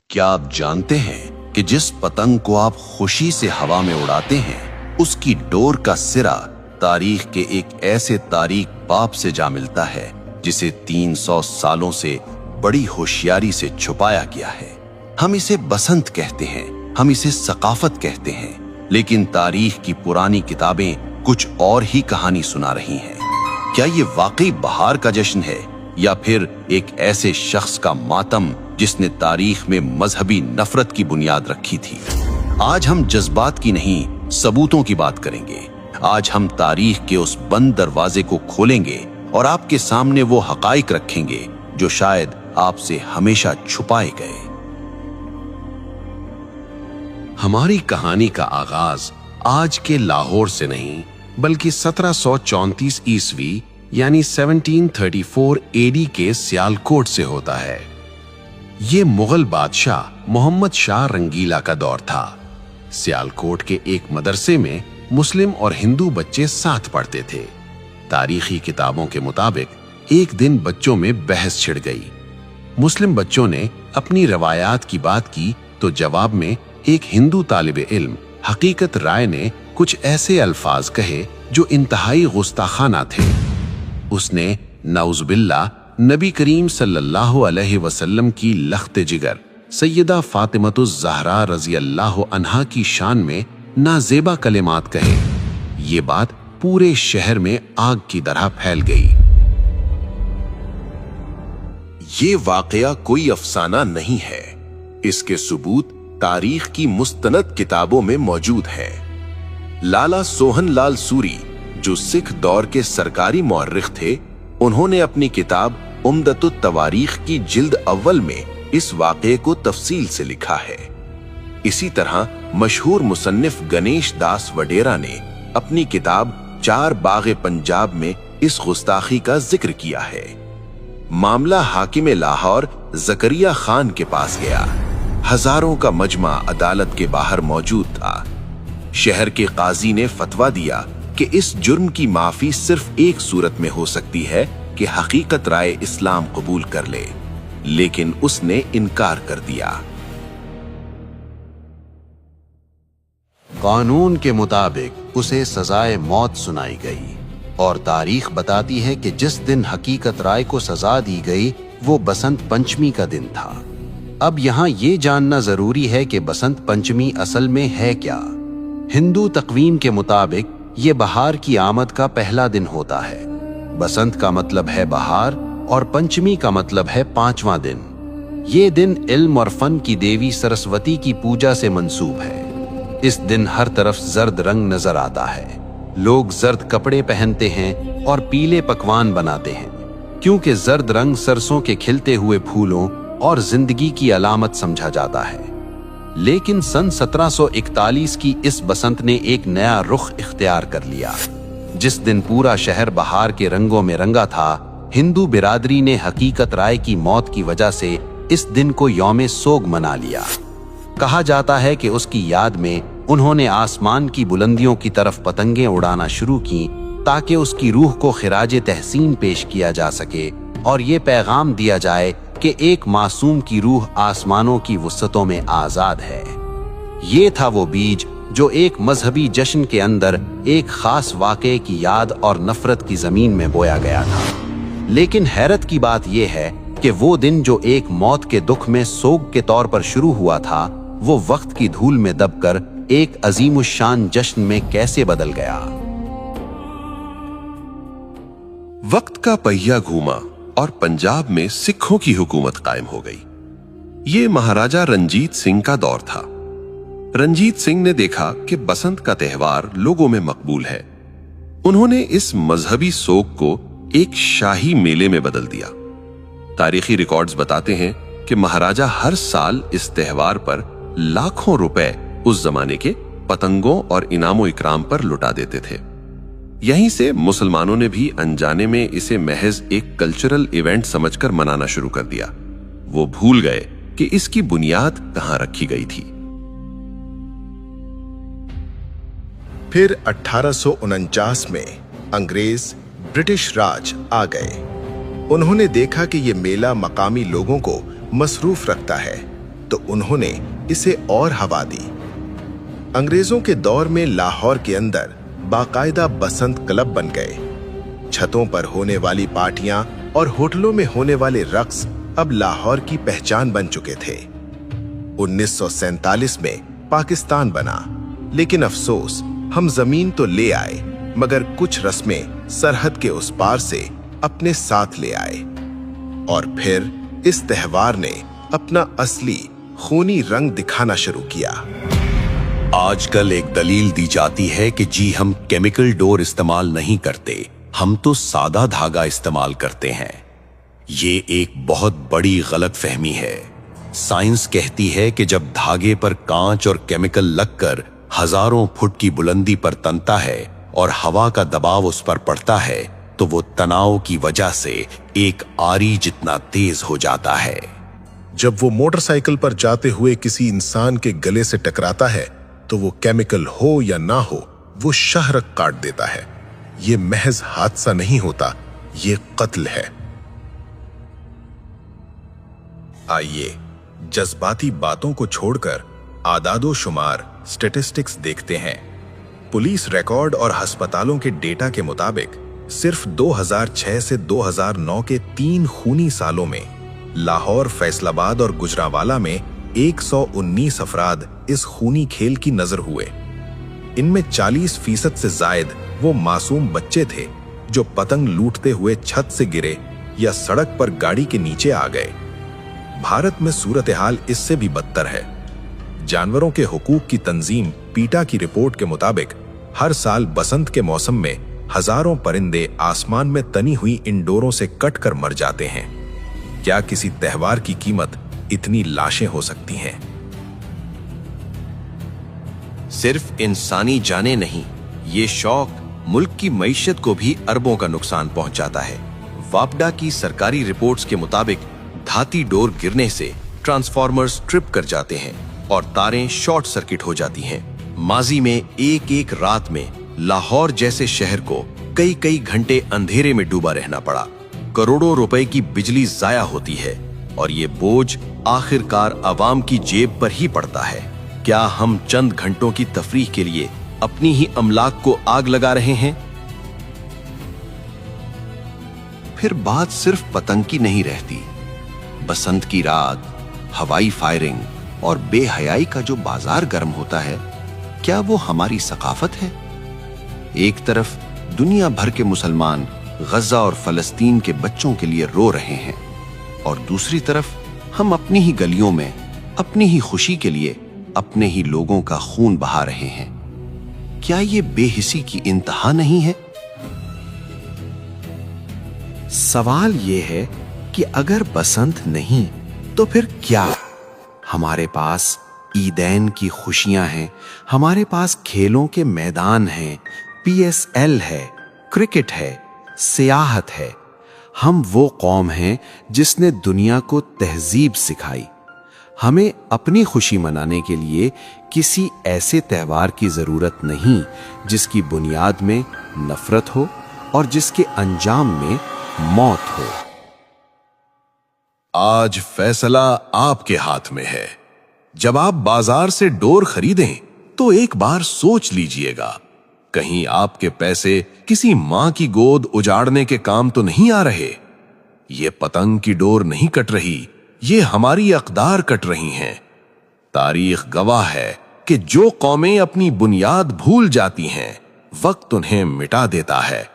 क्या आप जानते हैं कि जिस पतंग को आप खुशी से हवा में उड़ाते हैं, उसकी डोर का सिरा तारीख के एक ऐसे तारीख बाप से जा मिलता है जिसे 300 सालों से बड़ी होशियारी से छुपाया गया है। हम इसे बसंत कहते हैं, हम इसे सकाफत कहते हैं, लेकिन तारीख की पुरानी किताबें कुछ और ही कहानी सुना रही हैं। क्या ये वाकई बहार का जश्न है या फिर एक ऐसे शख्स का मातम जिसने तारीख में मजहबी नफरत की बुनियाद रखी थी? आज हम जज्बात की नहीं, सबूतों की बात करेंगे। आज हम तारीख के उस बंद दरवाजे को खोलेंगे और आपके सामने वो हकाइक रखेंगे जो शायद आपसे हमेशा छुपाए गए। हमारी कहानी का आगाज आज के लाहौर से नहीं बल्कि 1734 ईस्वी यानी 1734 एडी के सियालकोट से होता है। ये मुगल बादशाह मोहम्मद शाह रंगीला का दौर था। सियालकोट के एक मदरसे में मुस्लिम और हिंदू बच्चे साथ पढ़ते थे। तारीखी किताबों के मुताबिक एक दिन बच्चों में बहस छिड़ गई। मुस्लिम बच्चों ने अपनी रवायात की बात की तो जवाब में एक हिंदू तालिबे इल्म हकीकत राय ने कुछ ऐसे अल्फाज कहे जो इंतहाई गुस्ताखाना थे। उसने नाउज़ुबिल्लाह नबी करीम सल्लल्लाहु अलैहि वसल्लम की लख्त जिगर सैयदा फातिमतुज़ ज़हरा रज़ी अल्लाह अन्हा की शान में नाजेबा कलिमात कहे। ये बात पूरे शहर में आग की तरह फैल गई। ये वाकया कोई अफसाना नहीं है, इसके सबूत तारीख की मुस्तनद किताबों में मौजूद है। लाला सोहन लाल सूरी जो सिख दौर के सरकारी मौर्रिख थे, उन्होंने अपनी किताब उम्दतुत तवारीख की जिल्द अव्वल में इस वाक़े को तफसील से लिखा है। इसी तरह मशहूर मुसन्निफ गणेश दास वडेरा ने अपनी किताब चार बाग़े पंजाब में इस गुस्ताखी का जिक्र किया है। मामला हाकिम लाहौर ज़करिया खान के पास गया। हजारों का मजमा अदालत के बाहर मौजूद था। शहर के काजी ने फतवा दिया कि इस जुर्म की माफी सिर्फ एक सूरत में हो सकती है कि हकीकत राय इस्लाम कबूल कर ले, लेकिन उसने इनकार कर दिया। कानून के मुताबिक उसे सजाए मौत सुनाई गई और तारीख बताती है कि जिस दिन हकीकत राय को सजा दी गई वो बसंत पंचमी का दिन था। अब यहाँ ये जानना जरूरी है कि बसंत पंचमी असल में है क्या। हिंदू तकवीम के मुताबिक ये बहार की आमद का पहला दिन होता है। बसंत का मतलब है बहार और पंचमी का मतलब है 5वां दिन। ये दिन इल्म और फन की देवी सरस्वती की पूजा से मंसूब है। इस दिन हर तरफ जर्द रंग नजर आता है। लोग जर्द कपड़े पहनते हैं और पीले पकवान बनाते हैं, क्योंकि जर्द रंग सरसों के खिलते हुए फूलों और जिंदगी की अलामत समझा जाता है। लेकिन सन 1741 की इस बसंत ने एक नया रुख इख्तियार कर लिया। जिस दिन पूरा शहर बहार के रंगों में रंगा था, हिंदू बिरादरी ने हकीकत राय की मौत की वजह से इस दिन को यौम सोग मना लिया। कहा जाता है कि उसकी याद में उन्होंने आसमान की बुलंदियों की तरफ पतंगें उड़ाना शुरू की ताकि उसकी रूह को खिराजे तहसीन पेश किया जा सके और ये पैगाम दिया जाए कि एक मासूम की रूह आसमानों की वुसअतों में आजाद है। ये था वो बीज जो एक मजहबी जश्न के अंदर एक खास वाक़े की याद और नफरत की जमीन में बोया गया था। लेकिन हैरत की बात यह है कि वो दिन जो एक मौत के दुख में सोग के तौर पर शुरू हुआ था, वो वक्त की धूल में दबकर एक अजीमुशान जश्न में कैसे बदल गया। वक्त का पहिया घूमा और पंजाब में सिखों की हुकूमत कायम हो गई। ये महाराजा रंजीत सिंह का दौर था। रंजीत सिंह ने देखा कि बसंत का त्यौहार लोगों में मकबूल है। उन्होंने इस मजहबी सोग को एक शाही मेले में बदल दिया। तारीखी रिकॉर्ड्स बताते हैं कि महाराजा हर साल इस त्यौहार पर लाखों रुपए उस जमाने के पतंगों और इनामो इकराम पर लुटा देते थे। यहीं से मुसलमानों ने भी अनजाने में इसे महज एक कल्चरल इवेंट समझकर मनाना शुरू कर दिया। वो भूल गए कि इसकी बुनियाद कहां रखी गई थी। फिर 1849 में अंग्रेज ब्रिटिश राज आ गए। उन्होंने देखा कि ये मेला मकामी लोगों को मसरूफ रखता है तो उन्होंने इसे और हवा दी। अंग्रेजों के दौर में लाहौर के अंदर बाकायदा बसंत क्लब बन गए। छतों पर होने वाली पार्टियां और होटलों में होने वाले रक्स अब लाहौर की पहचान बन चुके थे। 1947 में पाकिस्तान बना, लेकिन अफसोस हम जमीन तो ले आए मगर कुछ रस्में सरहद के उस पार से अपने साथ ले आए। और फिर इस त्योहार ने अपना असली खूनी रंग दिखाना शुरू किया। आजकल एक दलील दी जाती है कि जी हम केमिकल डोर इस्तेमाल नहीं करते, हम तो सादा धागा इस्तेमाल करते हैं। ये एक बहुत बड़ी गलतफहमी है। साइंस कहती है कि जब धागे पर कांच और केमिकल लगकर हजारों फुट की बुलंदी पर तनता है और हवा का दबाव उस पर पड़ता है तो वो तनाव की वजह से एक आरी जितना तेज हो जाता है। जब वो मोटरसाइकिल पर जाते हुए किसी इंसान के गले से टकराता है तो वो केमिकल हो या ना हो, वो शाहरग काट देता है। ये महज हादसा नहीं होता, ये कत्ल है। आइए जज्बाती बातों को छोड़कर आदादो शुमार स्टैटिस्टिक्स देखते हैं। पुलिस रिकॉर्ड और अस्पतालों के डेटा के मुताबिक सिर्फ 2006 से 2009 के 3 खूनी सालों में लाहौर, फैसलाबाद और गुजरांवाला में 119 अफराद इस खूनी खेल की नजर हुए। इनमें 40% से जायद वो मासूम बच्चे थे जो पतंग लूटते हुए छत से गिरे या सड़क पर गाड़ी के नीचे आ गए। भारत में सूरत हाल इससे भी बदतर है। जानवरों के हुकूक की तंजीम पीटा की रिपोर्ट के मुताबिक हर साल बसंत के मौसम में हजारों परिंदे आसमान में तनी हुई इन डोरों से कटकर मर जाते हैं। क्या किसी त्योहार की कीमत इतनी लाशें हो सकती हैं? सिर्फ इंसानी जाने नहीं, ये शौक मुल्क की मईशत को भी अरबों का नुकसान पहुंचाता है। वापडा की सरकारी रिपोर्ट्स के मुताबिक धाती डोर गिरने से ट्रांसफार्मर्स ट्रिप कर जाते हैं और तारें शॉर्ट सर्किट हो जाती हैं। माजी में एक एक रात में लाहौर जैसे शहर को कई कई घंटे अंधेरे में डूबा रहना पड़ा। करोड़ों रुपए की बिजली जाया होती है और ये बोझ आखिरकार आवाम की जेब पर ही पड़ता है। क्या हम चंद घंटों की तफरीह के लिए अपनी ही अमलाक को आग लगा रहे हैं? फिर बात सिर्फ पतंग की नहीं रहती। बसंत की रात, हवाई फायरिंग और बेहयाई का जो बाजार गर्म होता है, क्या वो हमारी सकाफत है? एक तरफ दुनिया भर के मुसलमान गजा और फलस्तीन के बच्चों के लिए रो रहे हैं और दूसरी तरफ हम अपनी ही गलियों में अपनी ही खुशी के लिए अपने ही लोगों का खून बहा रहे हैं। क्या ये बेहिसी की इंतहा नहीं है? सवाल ये है कि अगर बसंत नहीं तो फिर क्या? हमारे पास ईदैन की खुशियां हैं, हमारे पास खेलों के मैदान हैं, PSL है, क्रिकेट है, सियाहत है। हम वो कौम हैं जिसने दुनिया को तहजीब सिखाई। हमें अपनी खुशी मनाने के लिए किसी ऐसे त्योहार की जरूरत नहीं जिसकी बुनियाद में नफरत हो और जिसके अंजाम में मौत हो। आज फैसला आपके हाथ में है। जब आप बाजार से डोर खरीदें तो एक बार सोच लीजिएगा, कहीं आपके पैसे किसी मां की गोद उजाड़ने के काम तो नहीं आ रहे। ये पतंग की डोर नहीं कट रही, ये हमारी अक़दार कट रही हैं। तारीख गवाह है कि जो कौमें अपनी बुनियाद भूल जाती हैं, वक्त उन्हें मिटा देता है।